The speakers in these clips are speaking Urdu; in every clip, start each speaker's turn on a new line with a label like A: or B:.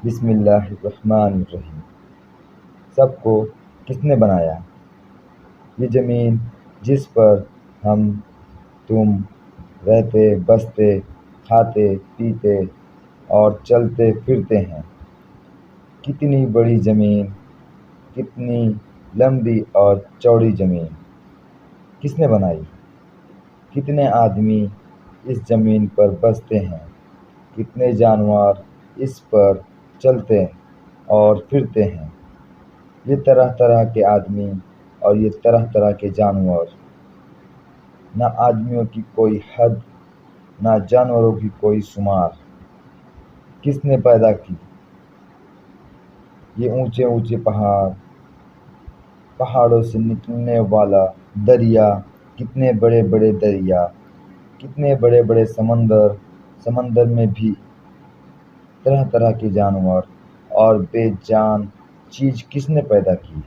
A: بسم اللہ الرحمن الرحیم۔ سب کو کس نے بنایا؟ یہ زمین جس پر ہم تم رہتے بستے کھاتے پیتے اور چلتے پھرتے ہیں، کتنی بڑی زمین، کتنی لمبی اور چوڑی زمین کس نے بنائی؟ کتنے آدمی اس زمین پر بستے ہیں، کتنے جانور اس پر چلتے اور پھرتے ہیں، یہ طرح طرح کے آدمی اور یہ طرح طرح کے جانور، نہ آدمیوں کی کوئی حد نہ جانوروں کی کوئی شمار، کس نے پیدا کی؟ یہ اونچے اونچے پہاڑ، پہاڑوں سے نکلنے والا دریا، کتنے بڑے بڑے دریا، کتنے بڑے بڑے سمندر، سمندر میں بھی طرح طرح کے جانور اور بے جان چیز کس نے پیدا کی؟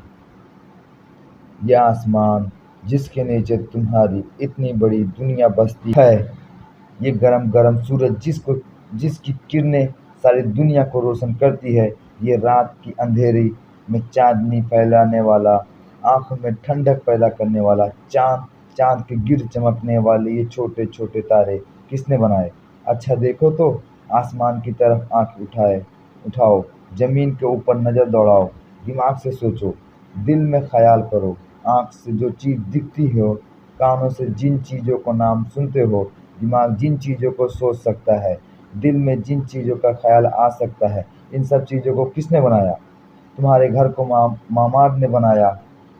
A: یہ آسمان جس کے نیچے تمہاری اتنی بڑی دنیا بستی ہے، یہ گرم گرم سورج جس کی کرنیں ساری دنیا کو روشن کرتی ہے، یہ رات کی اندھیری میں چاندنی پھیلانے والا، آنکھوں میں ٹھنڈک پیدا کرنے والا چاند کے گرد چمکنے والے یہ چھوٹے چھوٹے تارے کس نے بنائے؟ اچھا دیکھو تو، آسمان کی طرف آنکھ اٹھاؤ، زمین کے اوپر نظر دوڑاؤ، دماغ سے سوچو، دل میں خیال کرو، آنکھ سے جو چیز دکھتی ہو، کانوں سے جن چیزوں کو نام سنتے ہو، دماغ جن چیزوں کو سوچ سکتا ہے، دل میں جن چیزوں کا خیال آ سکتا ہے، ان سب چیزوں کو کس نے بنایا؟ تمہارے گھر کو مامار نے بنایا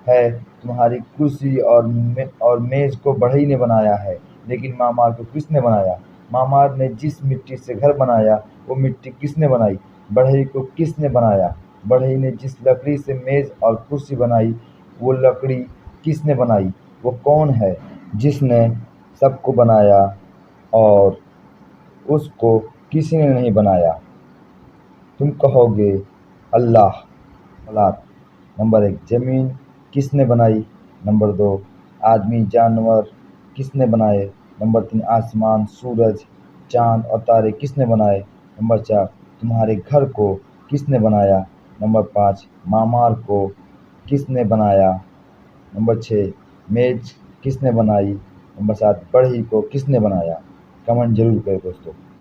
A: ہے، تمہاری کرسی اور میز کو بڑھئی نے بنایا ہے، لیکن مامار کو کس نے بنایا؟ مامار نے جس مٹی سے گھر بنایا وہ مٹی کس نے بنائی؟ بڑھئی کو کس نے بنایا؟ بڑھئی نے جس لکڑی سے میز اور کرسی بنائی وہ لکڑی کس نے بنائی؟ وہ کون ہے جس نے سب کو بنایا اور اس کو کسی نے نہیں بنایا؟ تم کہو گے اللہ۔ حالات: نمبر 1 زمین کس نے بنائی؟ نمبر 2 آدمی جانور کس نے بنائے؟ نمبر 3 آسمان سورج چاند اور تارے کس نے بنائے؟ نمبر 4 تمہارے گھر کو کس نے بنایا؟ نمبر 5 مامار کو کس نے بنایا؟ نمبر 6 میز کس نے بنائی؟ نمبر 7 بڑھئی کو کس نے بنایا؟ کمنٹ ضرور کریں دوستو۔